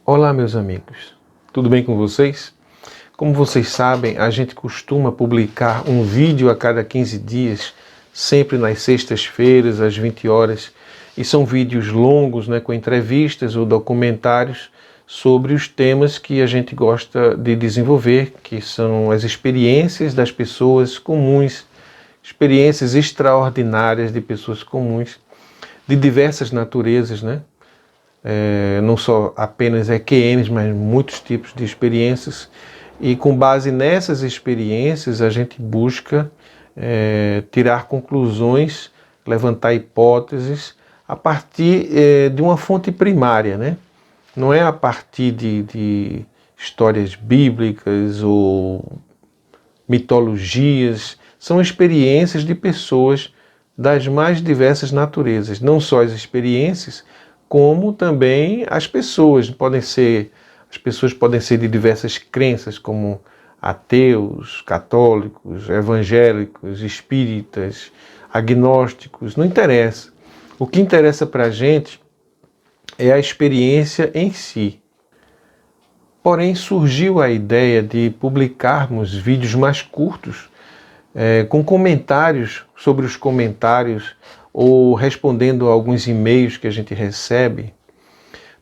Olá, meus amigos, tudo bem com vocês? Como vocês sabem, a gente costuma publicar um vídeo a cada 15 dias, sempre nas sextas-feiras, às 20 horas, e são vídeos longos, com entrevistas ou documentários sobre os temas que a gente gosta de desenvolver, que são as experiências das pessoas comuns, experiências extraordinárias de pessoas comuns, de diversas naturezas, não só apenas EQMs, mas muitos tipos de experiências. E com base nessas experiências, a gente busca tirar conclusões, levantar hipóteses a partir de uma fonte primária, Não é a partir de histórias bíblicas ou mitologias, são experiências de pessoas das mais diversas naturezas, não só as experiências, como também as pessoas podem ser de diversas crenças, como ateus, católicos, evangélicos, espíritas, agnósticos, não interessa. O que interessa para a gente é a experiência em si. Porém, surgiu a ideia de publicarmos vídeos mais curtos, com comentários sobre os comentários, ou respondendo a alguns e-mails que a gente recebe,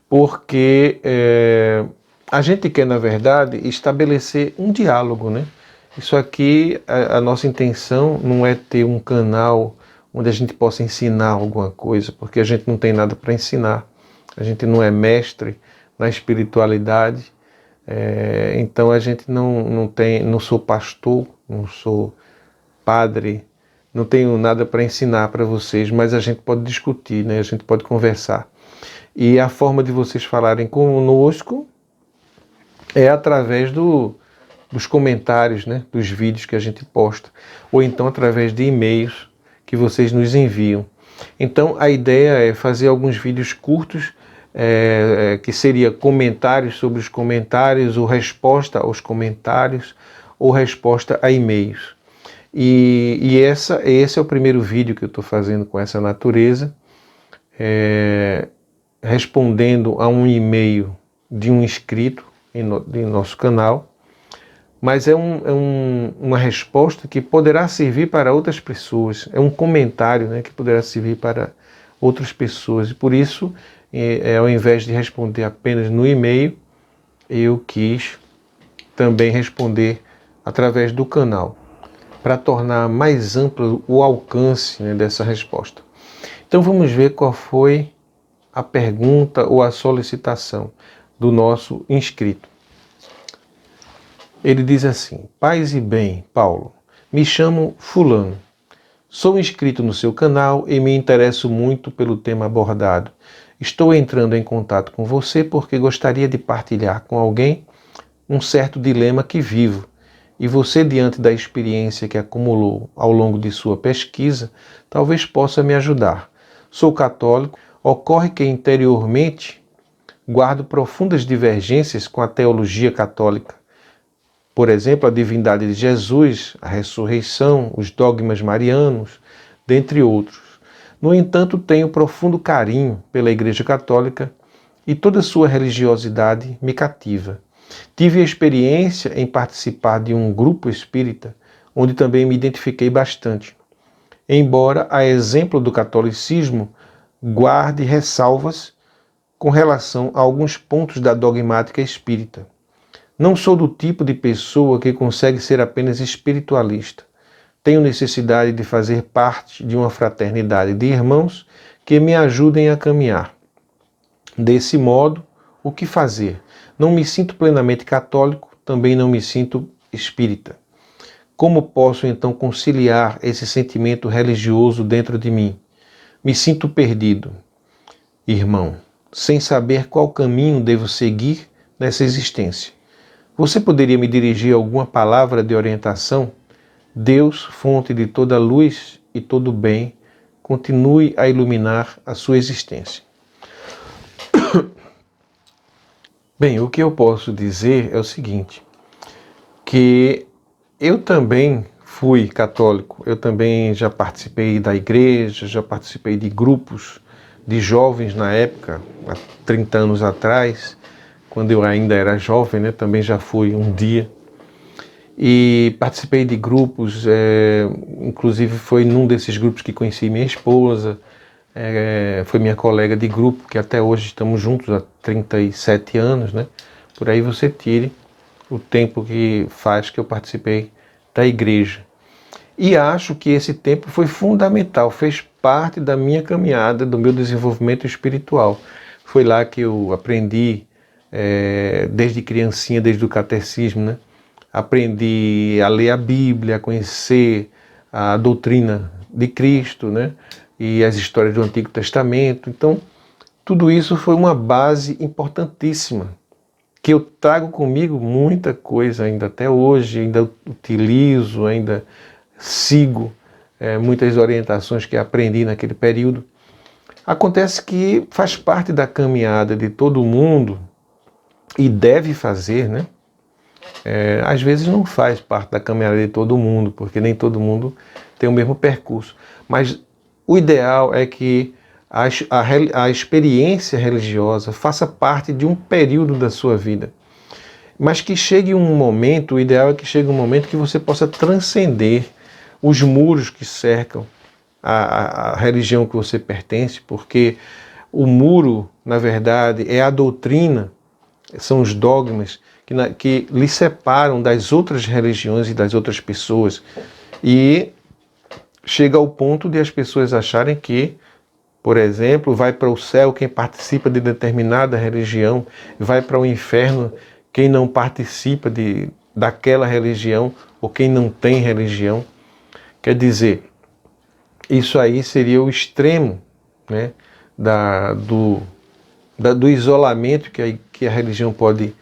porque a gente quer, na verdade, estabelecer um diálogo, Isso aqui, a nossa intenção não é ter um canal onde a gente possa ensinar alguma coisa, porque a gente não tem nada para ensinar. A gente não é mestre na espiritualidade, então a gente não sou pastor, não sou padre, não tenho nada para ensinar para vocês, mas a gente pode discutir, A gente pode conversar. E a forma de vocês falarem conosco é através dos comentários, dos vídeos que a gente posta, ou então através de e-mails que vocês nos enviam. Então a ideia é fazer alguns vídeos curtos, que seria comentários sobre os comentários, ou resposta aos comentários, ou resposta a e-mails. E esse é o primeiro vídeo que eu estou fazendo com essa natureza, respondendo a um e-mail de um inscrito em nosso canal, mas é uma resposta que poderá servir para outras pessoas, é um comentário, que poderá servir para outras pessoas, e por isso, ao invés de responder apenas no e-mail, eu quis também responder através do canal, para tornar mais amplo o alcance dessa resposta. Então vamos ver qual foi a pergunta ou a solicitação do nosso inscrito. Ele diz assim: paz e bem, Paulo, me chamo fulano, sou inscrito no seu canal e me interesso muito pelo tema abordado. Estou entrando em contato com você porque gostaria de partilhar com alguém um certo dilema que vivo, e você, diante da experiência que acumulou ao longo de sua pesquisa, talvez possa me ajudar. Sou católico, ocorre que interiormente guardo profundas divergências com a teologia católica. Por exemplo, a divindade de Jesus, a ressurreição, os dogmas marianos, dentre outros. No entanto, tenho profundo carinho pela Igreja Católica e toda sua religiosidade me cativa. Tive a experiência em participar de um grupo espírita, onde também me identifiquei bastante. Embora, a exemplo do catolicismo, guarde ressalvas com relação a alguns pontos da dogmática espírita. Não sou do tipo de pessoa que consegue ser apenas espiritualista. Tenho necessidade de fazer parte de uma fraternidade de irmãos que me ajudem a caminhar. Desse modo, o que fazer? Não me sinto plenamente católico, também não me sinto espírita. Como posso então conciliar esse sentimento religioso dentro de mim? Me sinto perdido, irmão, sem saber qual caminho devo seguir nessa existência. Você poderia me dirigir alguma palavra de orientação? Deus, fonte de toda luz e todo bem, continue a iluminar a sua existência. Bem, o que eu posso dizer é o seguinte, que eu também fui católico, eu também já participei da igreja, já participei de grupos de jovens na época, há 30 anos atrás, quando eu ainda era jovem, né? Também já fui um dia. E participei de grupos, inclusive foi num desses grupos que conheci minha esposa, foi minha colega de grupo, que até hoje estamos juntos há 37 anos, né? Por aí você tire o tempo que faz que eu participei da igreja. E acho que esse tempo foi fundamental, fez parte da minha caminhada, do meu desenvolvimento espiritual. Foi lá que eu aprendi, desde criancinha, desde o catecismo, né? Aprendi a ler a Bíblia, a conhecer a doutrina de Cristo, né? E as histórias do Antigo Testamento. Então, tudo isso foi uma base importantíssima, que eu trago comigo muita coisa ainda até hoje, ainda utilizo, ainda sigo muitas orientações que aprendi naquele período. Acontece que faz parte da caminhada de todo mundo, e deve fazer, né? Às vezes não faz parte da caminhada de todo mundo, porque nem todo mundo tem o mesmo percurso. Mas o ideal é que a experiência religiosa faça parte de um período da sua vida. Mas que chegue um momento, o ideal é que chegue um momento que você possa transcender os muros que cercam a religião que você pertence, porque o muro, na verdade, é a doutrina, são os dogmas que lhe separam das outras religiões e das outras pessoas. E chega ao ponto de as pessoas acharem que, por exemplo, vai para o céu quem participa de determinada religião, vai para o inferno quem não participa daquela religião ou quem não tem religião. Quer dizer, isso aí seria o extremo, né, do isolamento que a religião pode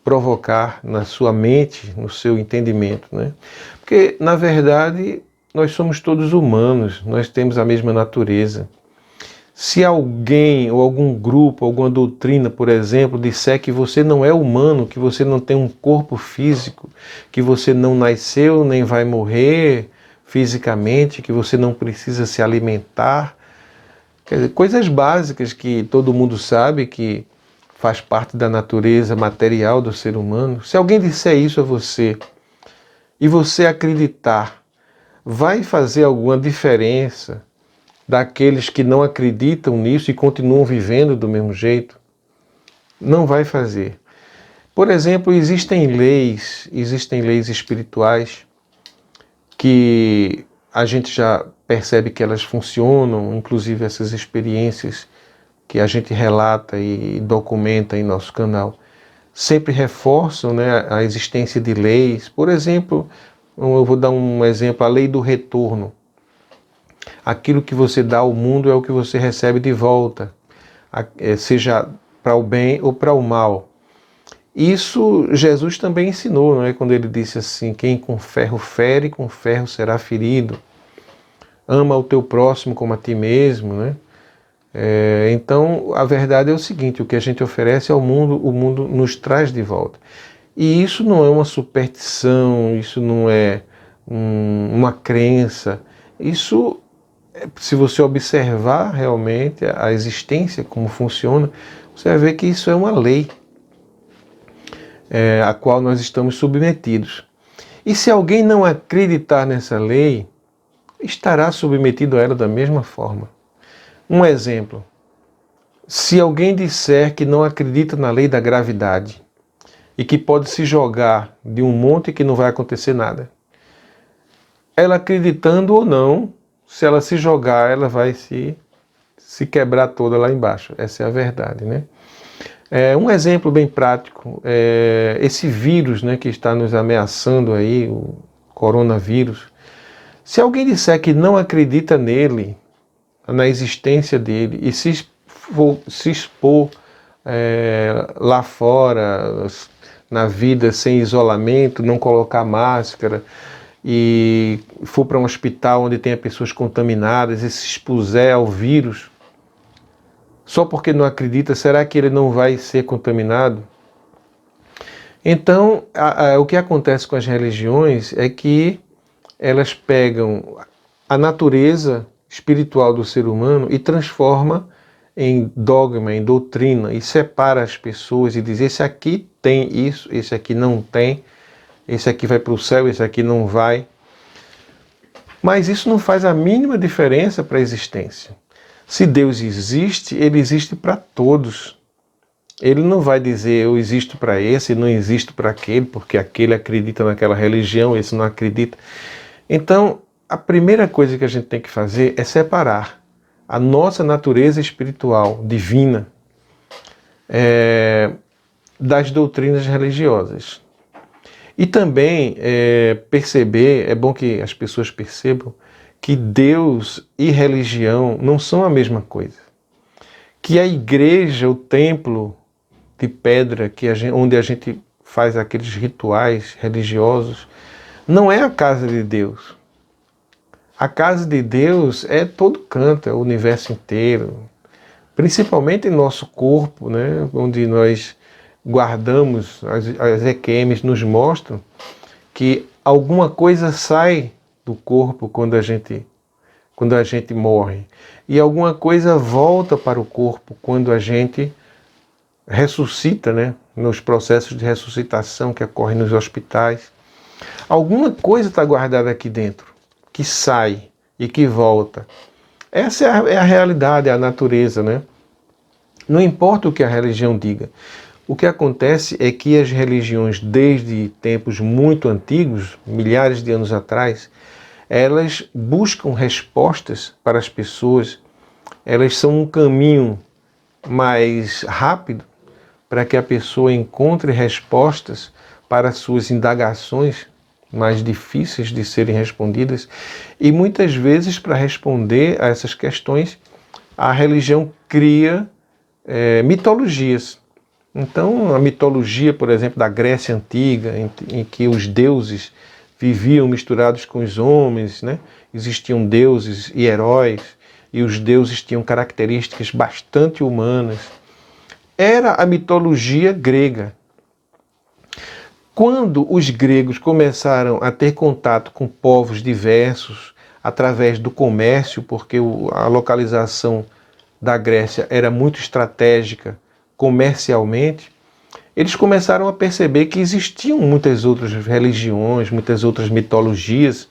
provocar na sua mente, no seu entendimento, né? Porque, na verdade, nós somos todos humanos, nós temos a mesma natureza. Se alguém ou algum grupo, alguma doutrina, por exemplo, disser que você não é humano, que você não tem um corpo físico, que você não nasceu nem vai morrer fisicamente, que você não precisa se alimentar, quer dizer, coisas básicas que todo mundo sabe que faz parte da natureza material do ser humano. Se alguém disser isso a você e você acreditar, vai fazer alguma diferença daqueles que não acreditam nisso e continuam vivendo do mesmo jeito? Não vai fazer. Por exemplo, existem leis espirituais que a gente já percebe que elas funcionam, inclusive essas experiências que a gente relata e documenta em nosso canal, sempre reforçam, né, a existência de leis. Por exemplo, eu vou dar um exemplo, a lei do retorno. Aquilo que você dá ao mundo é o que você recebe de volta, seja para o bem ou para o mal. Isso Jesus também ensinou, não é? Quando ele disse assim, quem com ferro fere, com ferro será ferido. Ama o teu próximo como a ti mesmo, né? Então, a verdade é o seguinte, o que a gente oferece ao mundo, o mundo nos traz de volta. E isso não é uma superstição, isso não é uma crença, isso, se você observar realmente a existência, como funciona, você vai ver que isso é uma lei a qual nós estamos submetidos. E se alguém não acreditar nessa lei, estará submetido a ela da mesma forma. Um exemplo, se alguém disser que não acredita na lei da gravidade e que pode se jogar de um monte que não vai acontecer nada, ela acreditando ou não, se ela se jogar, ela vai se quebrar toda lá embaixo. Essa é a verdade, né? Um exemplo bem prático, esse vírus, né, que está nos ameaçando aí, o coronavírus. Se alguém disser que não acredita nele, na existência dele, e se expor lá fora, na vida, sem isolamento, não colocar máscara, e for para um hospital onde tenha pessoas contaminadas e se expuser ao vírus, só porque não acredita, será que ele não vai ser contaminado? Então, o que acontece com as religiões é que elas pegam a natureza espiritual do ser humano e transforma em dogma, em doutrina, e separa as pessoas e diz: esse aqui tem isso, esse aqui não tem, esse aqui vai para o céu, esse aqui não vai. Mas isso não faz a mínima diferença para a existência. Se Deus existe, Ele existe para todos. Ele não vai dizer: eu existo para esse, não existo para aquele, porque aquele acredita naquela religião, esse não acredita. Então, a primeira coisa que a gente tem que fazer é separar a nossa natureza espiritual, divina, das doutrinas religiosas. E também perceber, é bom que as pessoas percebam, que Deus e religião não são a mesma coisa. Que a igreja, o templo de pedra onde a gente faz aqueles rituais religiosos, não é a casa de Deus. A casa de Deus é todo canto, é o universo inteiro, principalmente em nosso corpo, né, onde nós guardamos, as EQMs nos mostram que alguma coisa sai do corpo quando a gente morre, e alguma coisa volta para o corpo quando a gente ressuscita, né, nos processos de ressuscitação que ocorrem nos hospitais. Alguma coisa está guardada aqui dentro, que sai e que volta. Essa é a realidade, é a natureza, né? Não importa o que a religião diga. O que acontece é que as religiões, desde tempos muito antigos, milhares de anos atrás, elas buscam respostas para as pessoas, elas são um caminho mais rápido para que a pessoa encontre respostas para suas indagações mais difíceis de serem respondidas, e muitas vezes, para responder a essas questões, a religião cria mitologias. Então, a mitologia, por exemplo, da Grécia Antiga, em que os deuses viviam misturados com os homens, né? Existiam deuses e heróis, e os deuses tinham características bastante humanas. Era a mitologia grega. Quando os gregos começaram a ter contato com povos diversos através do comércio, porque a localização da Grécia era muito estratégica comercialmente, eles começaram a perceber que existiam muitas outras religiões, muitas outras mitologias,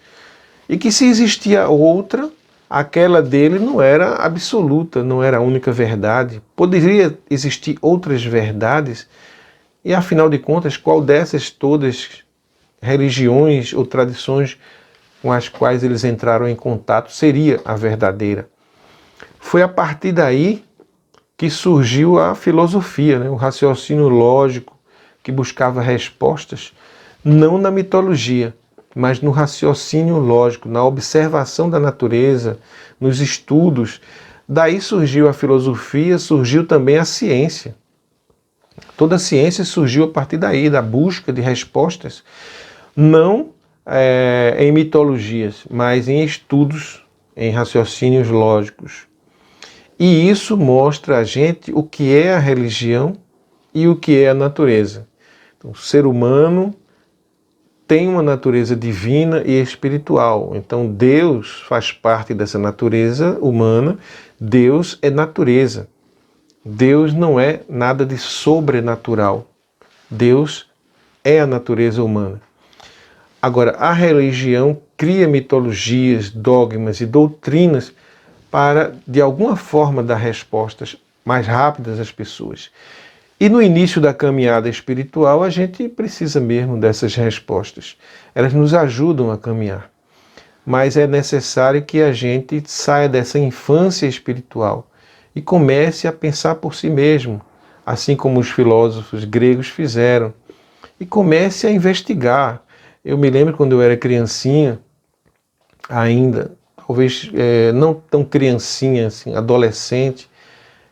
e que se existia outra, aquela dele não era absoluta, não era a única verdade. Poderia existir outras verdades. E, afinal de contas, qual dessas todas religiões ou tradições com as quais eles entraram em contato seria a verdadeira? Foi a partir daí que surgiu a filosofia, né? O raciocínio lógico, que buscava respostas não na mitologia, mas no raciocínio lógico, na observação da natureza, nos estudos. Daí surgiu a filosofia, surgiu também a ciência. Toda a ciência surgiu a partir daí, da busca de respostas, não em mitologias, mas em estudos, em raciocínios lógicos. E isso mostra a gente o que é a religião e o que é a natureza. Então, o ser humano tem uma natureza divina e espiritual. Então, Deus faz parte dessa natureza humana. Deus é natureza. Deus não é nada de sobrenatural. Deus é a natureza humana. Agora, a religião cria mitologias, dogmas e doutrinas para, de alguma forma, dar respostas mais rápidas às pessoas. E no início da caminhada espiritual, a gente precisa mesmo dessas respostas. Elas nos ajudam a caminhar. Mas é necessário que a gente saia dessa infância espiritual e comece a pensar por si mesmo, assim como os filósofos gregos fizeram, e comece a investigar. Eu me lembro quando eu era criancinha, ainda, talvez não tão criancinha, assim, adolescente,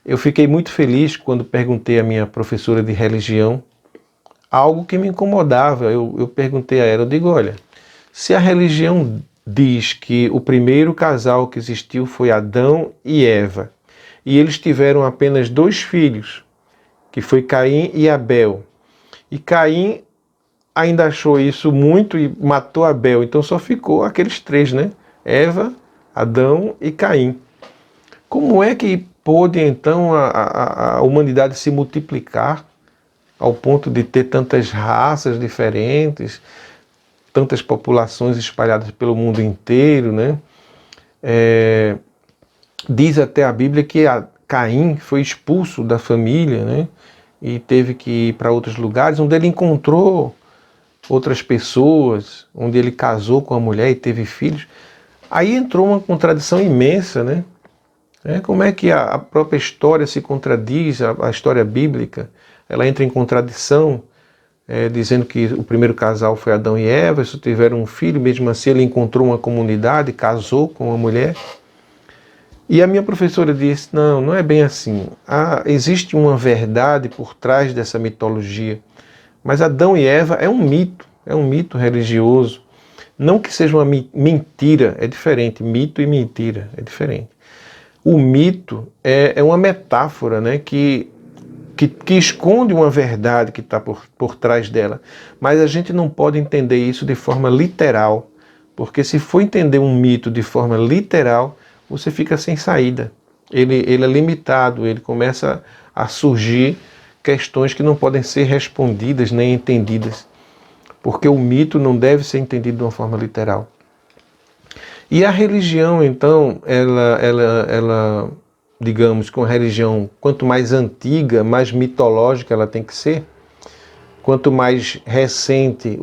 eu fiquei muito feliz quando perguntei à minha professora de religião algo que me incomodava. Eu perguntei a ela, eu digo, olha, se a religião diz que o primeiro casal que existiu foi Adão e Eva, e eles tiveram apenas 2 filhos, que foi Caim e Abel. E Caim ainda achou isso muito e matou Abel. Então só ficou aqueles 3, né? Eva, Adão e Caim. Como é que pôde então a humanidade se multiplicar ao ponto de ter tantas raças diferentes, tantas populações espalhadas pelo mundo inteiro, né? Diz até a Bíblia que Caim foi expulso da família, né? E teve que ir para outros lugares, onde ele encontrou outras pessoas, onde ele casou com a mulher e teve filhos. Aí entrou uma contradição imensa, né? Como é que a própria história se contradiz, a história bíblica, ela entra em contradição, dizendo que o primeiro casal foi Adão e Eva, só tiveram um filho, mesmo assim ele encontrou uma comunidade, casou com uma mulher. E a minha professora disse, não, não é bem assim. Existe uma verdade por trás dessa mitologia, mas Adão e Eva é um mito religioso. Não que seja uma mentira, é diferente, mito e mentira é diferente. O mito é uma metáfora, né, que esconde uma verdade que está por trás dela. Mas a gente não pode entender isso de forma literal, porque se for entender um mito de forma literal, você fica sem saída. Ele é limitado, ele começa a surgir questões que não podem ser respondidas nem entendidas, porque o mito não deve ser entendido de uma forma literal. E a religião, então, ela digamos, com a religião, quanto mais antiga, mais mitológica ela tem que ser, quanto mais recente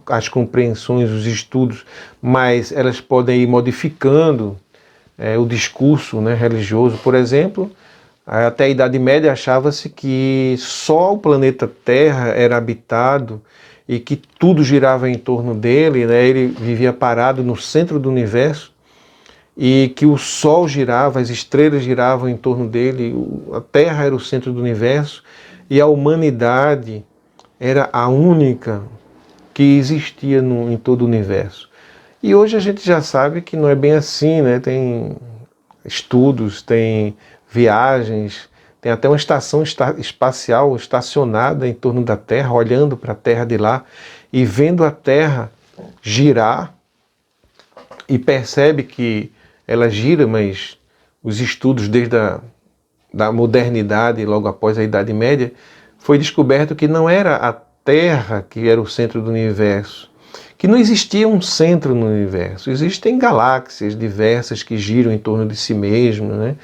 as compreensões, os estudos, mais elas podem ir modificando o discurso, né, religioso. Por exemplo, até a Idade Média achava-se que só o planeta Terra era habitado e que tudo girava em torno dele, né? Ele vivia parado no centro do universo e que o Sol girava, as estrelas giravam em torno dele, a Terra era o centro do universo e a humanidade era a única que existia em todo o universo. E hoje a gente já sabe que não é bem assim, né? Tem estudos, tem viagens, tem até uma estação espacial estacionada em torno da Terra, olhando para a Terra de lá e vendo a Terra girar, e percebe que ela gira, mas os estudos desde da modernidade, logo após a Idade Média, foi descoberto que não era a Terra que era o centro do universo, que não existia um centro no universo. Existem galáxias diversas que giram em torno de si mesmas, né?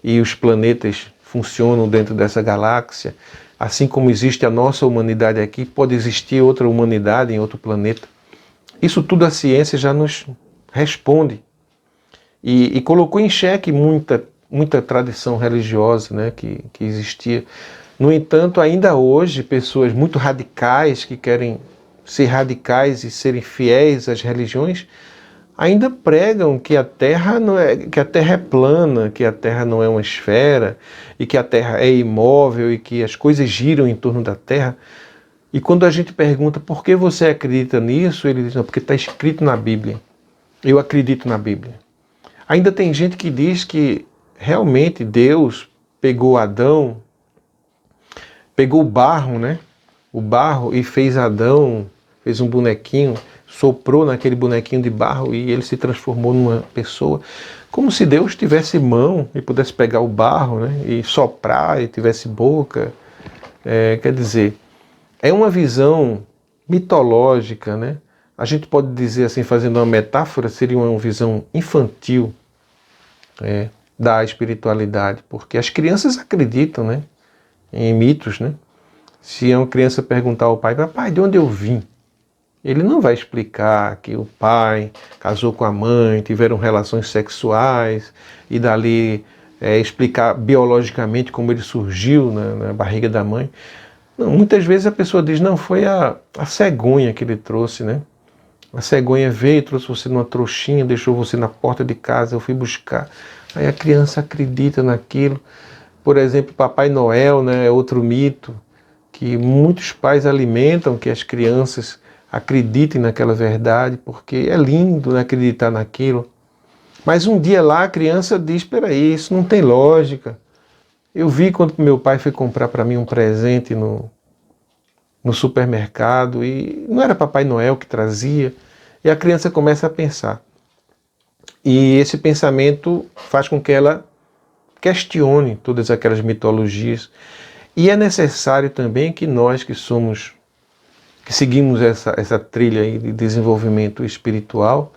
E os planetas funcionam dentro dessa galáxia. Assim como existe a nossa humanidade aqui, pode existir outra humanidade em outro planeta. Isso tudo a ciência já nos responde. E colocou em xeque muita tradição religiosa, né, que existia. No entanto, ainda hoje, pessoas muito radicais, que querem ser radicais e serem fiéis às religiões, ainda pregam que a Terra é plana, que a Terra não é uma esfera, e que a Terra é imóvel, e que as coisas giram em torno da Terra. E quando a gente pergunta por que você acredita nisso, ele diz, não, porque está escrito na Bíblia. Eu acredito na Bíblia. Ainda tem gente que diz que realmente Deus pegou Adão, pegou o barro, né? O barro, e fez Adão, fez um bonequinho, soprou naquele bonequinho de barro e ele se transformou numa pessoa. Como se Deus tivesse mão e pudesse pegar o barro, né? E soprar e tivesse boca. Quer dizer, é uma visão mitológica, né? A gente pode dizer assim, fazendo uma metáfora, seria uma visão infantil da espiritualidade, porque as crianças acreditam, né, em mitos, né? Se uma criança perguntar ao pai, papai, de onde eu vim? Ele não vai explicar que o pai casou com a mãe, tiveram relações sexuais e dali explicar biologicamente como ele surgiu na barriga da mãe. Não, muitas vezes a pessoa diz, não, foi a cegonha que ele trouxe, né? A cegonha veio, trouxe você numa trouxinha, deixou você na porta de casa, eu fui buscar. Aí a criança acredita naquilo. Por exemplo, Papai Noel, né, é outro mito que muitos pais alimentam que as crianças acreditem naquela verdade, porque é lindo, né, acreditar naquilo. Mas um dia lá a criança diz, espera aí, isso não tem lógica. Eu vi quando meu pai foi comprar para mim um presente no supermercado e não era Papai Noel que trazia, e a criança começa a pensar. E esse pensamento faz com que ela questione todas aquelas mitologias. E é necessário também que nós que seguimos essa trilha aí de desenvolvimento espiritual,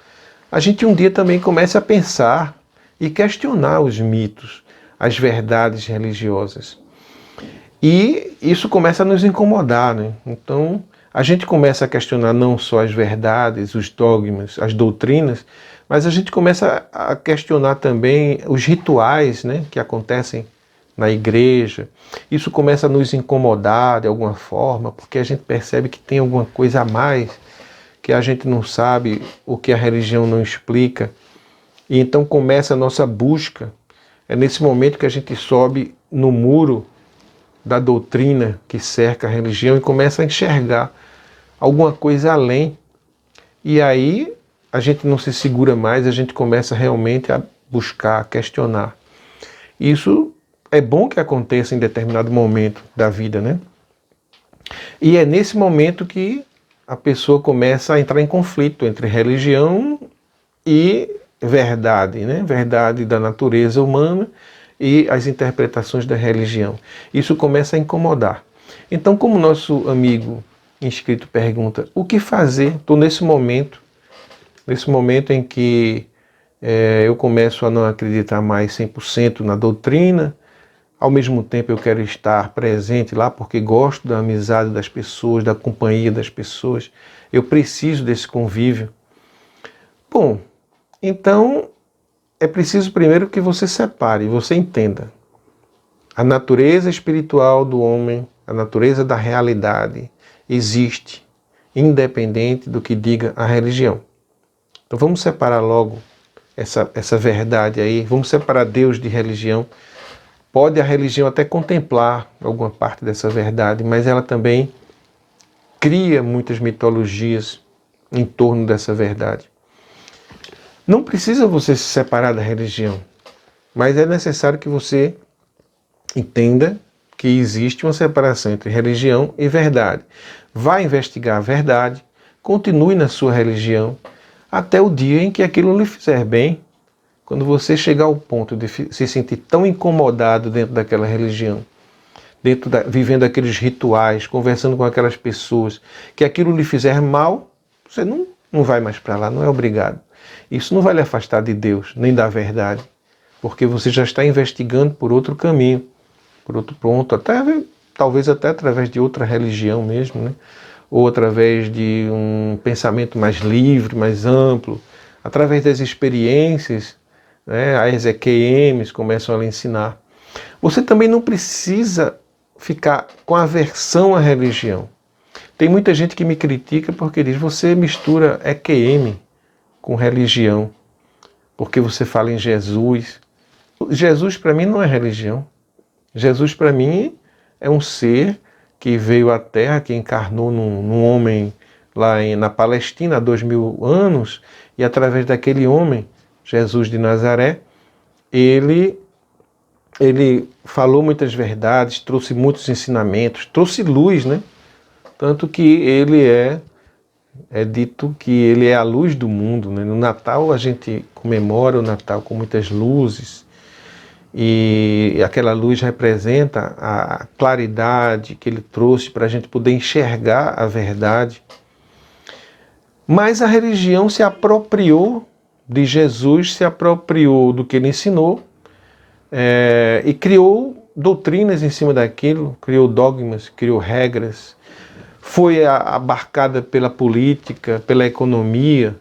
a gente um dia também comece a pensar e questionar os mitos, as verdades religiosas. E isso começa a nos incomodar, né? Então, a gente começa a questionar não só as verdades, os dogmas, as doutrinas, mas a gente começa a questionar também os rituais, né, que acontecem na igreja. Isso começa a nos incomodar de alguma forma, porque a gente percebe que tem alguma coisa a mais, que a gente não sabe, o que a religião não explica. E então começa a nossa busca. É nesse momento que a gente sobe no muro da doutrina que cerca a religião e começa a enxergar alguma coisa além. E aí a gente não se segura mais, a gente começa realmente a buscar, a questionar. Isso é bom que aconteça em determinado momento da vida, né? E é nesse momento que a pessoa começa a entrar em conflito entre religião e verdade, né? Verdade da natureza humana e as interpretações da religião. Isso começa a incomodar. Então, como nosso amigo inscrito pergunta, o que fazer? Estou nesse momento em que eu começo a não acreditar mais 100% na doutrina, ao mesmo tempo eu quero estar presente lá porque gosto da amizade das pessoas, da companhia das pessoas, eu preciso desse convívio. Bom, então é preciso primeiro que você separe, você entenda a natureza espiritual do homem, a natureza da realidade existe, independente do que diga a religião. Então vamos separar logo essa verdade aí, vamos separar Deus de religião. Pode a religião até contemplar alguma parte dessa verdade, mas ela também cria muitas mitologias em torno dessa verdade. Não precisa você se separar da religião, mas é necessário que você entenda que existe uma separação entre religião e verdade. Vá investigar a verdade, continue na sua religião, até o dia em que aquilo lhe fizer bem. Quando você chegar ao ponto de se sentir tão incomodado dentro daquela religião, vivendo aqueles rituais, conversando com aquelas pessoas, que aquilo lhe fizer mal, você não vai mais para lá, não é obrigado. Isso não vai lhe afastar de Deus, nem da verdade, porque você já está investigando por outro caminho, por outro ponto, talvez até através de outra religião mesmo, né? Ou através de um pensamento mais livre, mais amplo, através das experiências, né? As EQMs começam a lhe ensinar. Você também não precisa ficar com aversão à religião. Tem muita gente que me critica porque diz, você mistura EQM com religião, porque você fala em Jesus. Jesus para mim não é religião. Jesus para mim é um ser que veio à Terra, que encarnou num homem lá na Palestina há 2000 anos, e através daquele homem, Jesus de Nazaré, ele falou muitas verdades, trouxe muitos ensinamentos, trouxe luz, né? Tanto que ele é dito que ele é a luz do mundo, né? No Natal a gente comemora o Natal com muitas luzes, e aquela luz representa a claridade que ele trouxe para a gente poder enxergar a verdade. Mas a religião se apropriou de Jesus, se apropriou do que ele ensinou, e criou doutrinas em cima daquilo, criou dogmas, criou regras, foi abarcada pela política, pela economia,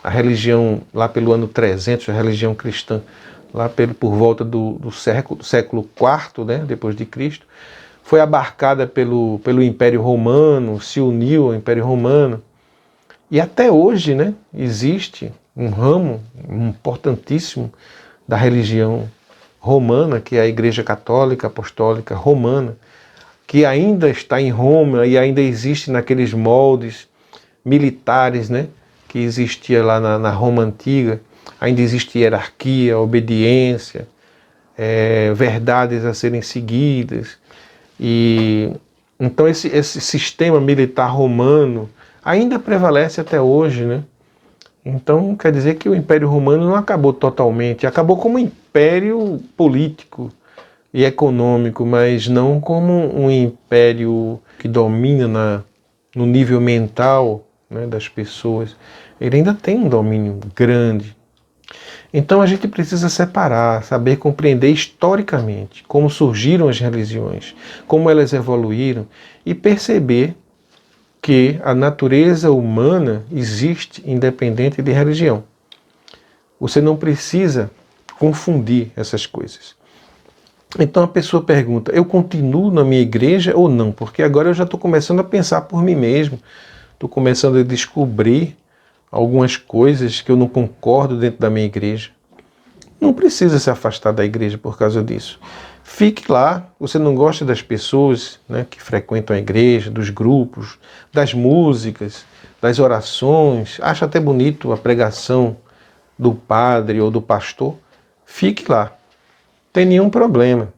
a religião, lá pelo ano 300, a religião cristã, lá por volta do século IV, né, depois de Cristo, foi abarcada pelo Império Romano, se uniu ao Império Romano, e até hoje, né, existe um ramo importantíssimo da religião romana, que é a Igreja Católica Apostólica Romana, que ainda está em Roma e ainda existe naqueles moldes militares, né, que existia lá na Roma Antiga. Ainda existe hierarquia, obediência, verdades a serem seguidas. E então esse sistema militar romano ainda prevalece até hoje, né? Então quer dizer que o Império Romano não acabou totalmente, acabou como império político e econômico, mas não como um império que domina no nível mental, né, das pessoas. Ele ainda tem um domínio grande. Então a gente precisa separar, saber compreender historicamente como surgiram as religiões, como elas evoluíram e perceber que a natureza humana existe independente de religião. Você não precisa confundir essas coisas. Então a pessoa pergunta, eu continuo na minha igreja ou não? Porque agora eu já estou começando a pensar por mim mesmo, estou começando a descobrir algumas coisas que eu não concordo dentro da minha igreja. Não precisa se afastar da igreja por causa disso. Fique lá, você não gosta das pessoas, né, que frequentam a igreja, dos grupos, das músicas, das orações, acha até bonito a pregação do padre ou do pastor, fique lá. Não tem nenhum problema.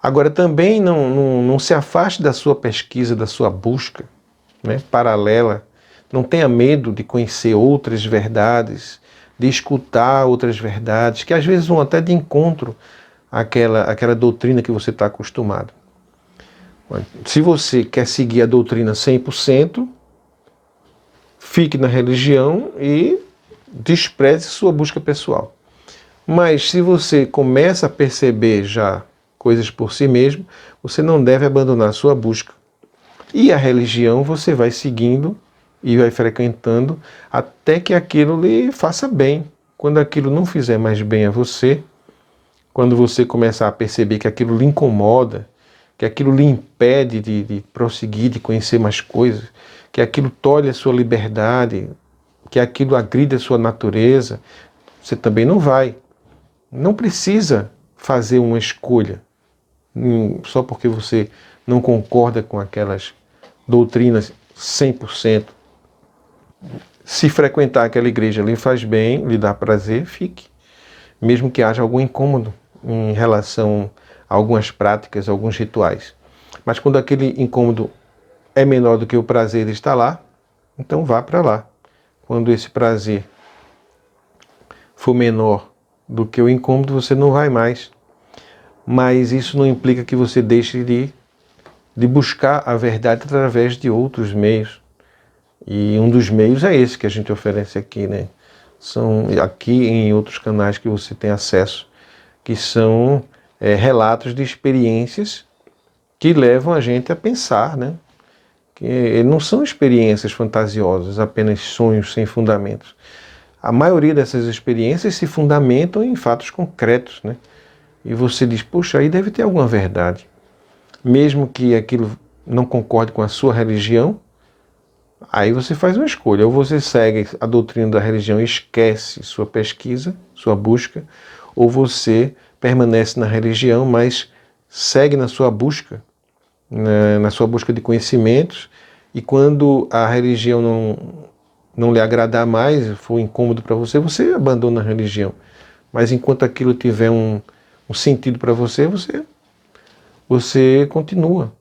Agora também não se afaste da sua pesquisa, da sua busca, né, paralela. Não tenha medo de conhecer outras verdades, de escutar outras verdades, que às vezes vão até de encontro àquela doutrina que você está acostumado. Se você quer seguir a doutrina 100%, fique na religião e despreze sua busca pessoal. Mas se você começa a perceber já coisas por si mesmo, você não deve abandonar a sua busca. E a religião você vai seguindo e vai frequentando até que aquilo lhe faça bem. Quando aquilo não fizer mais bem a você, quando você começar a perceber que aquilo lhe incomoda, que aquilo lhe impede de prosseguir, de conhecer mais coisas, que aquilo tolhe a sua liberdade, que aquilo agride a sua natureza, você também não vai. Não precisa fazer uma escolha só porque você não concorda com aquelas doutrinas 100%. Se frequentar aquela igreja lhe faz bem, lhe dá prazer, fique. Mesmo que haja algum incômodo em relação a algumas práticas, alguns rituais. Mas quando aquele incômodo é menor do que o prazer de estar lá, então vá para lá. Quando esse prazer for menor do que o incômodo, você não vai mais. Mas isso não implica que você deixe de buscar a verdade através de outros meios. E um dos meios é esse que a gente oferece aqui, né? São aqui e em outros canais que você tem acesso, que são relatos de experiências que levam a gente a pensar, né? Que não são experiências fantasiosas, apenas sonhos sem fundamentos. A maioria dessas experiências se fundamentam em fatos concretos, né? E você diz, poxa, aí deve ter alguma verdade. Mesmo que aquilo não concorde com a sua religião, aí você faz uma escolha. Ou você segue a doutrina da religião e esquece sua pesquisa, sua busca, ou você permanece na religião, mas segue na sua busca, na sua busca de conhecimentos, e quando a religião não lhe agradar mais, for incômodo para você, você abandona a religião. Mas enquanto aquilo tiver um sentido para você, você continua.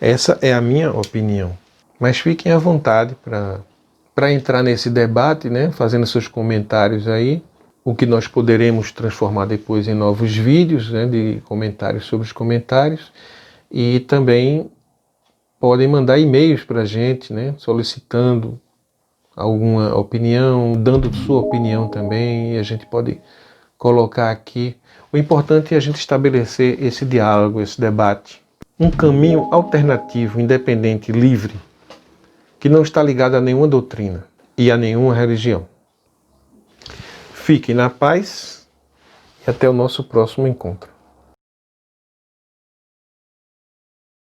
Essa é a minha opinião. Mas fiquem à vontade para entrar nesse debate, né, fazendo seus comentários aí, o que nós poderemos transformar depois em novos vídeos, né, de comentários sobre os comentários, e também podem mandar e-mails para a gente, né, solicitando alguma opinião, dando sua opinião também, e a gente pode colocar aqui. O importante é a gente estabelecer esse diálogo, esse debate. Um caminho alternativo, independente, livre, que não está ligado a nenhuma doutrina e a nenhuma religião. Fiquem na paz e até o nosso próximo encontro.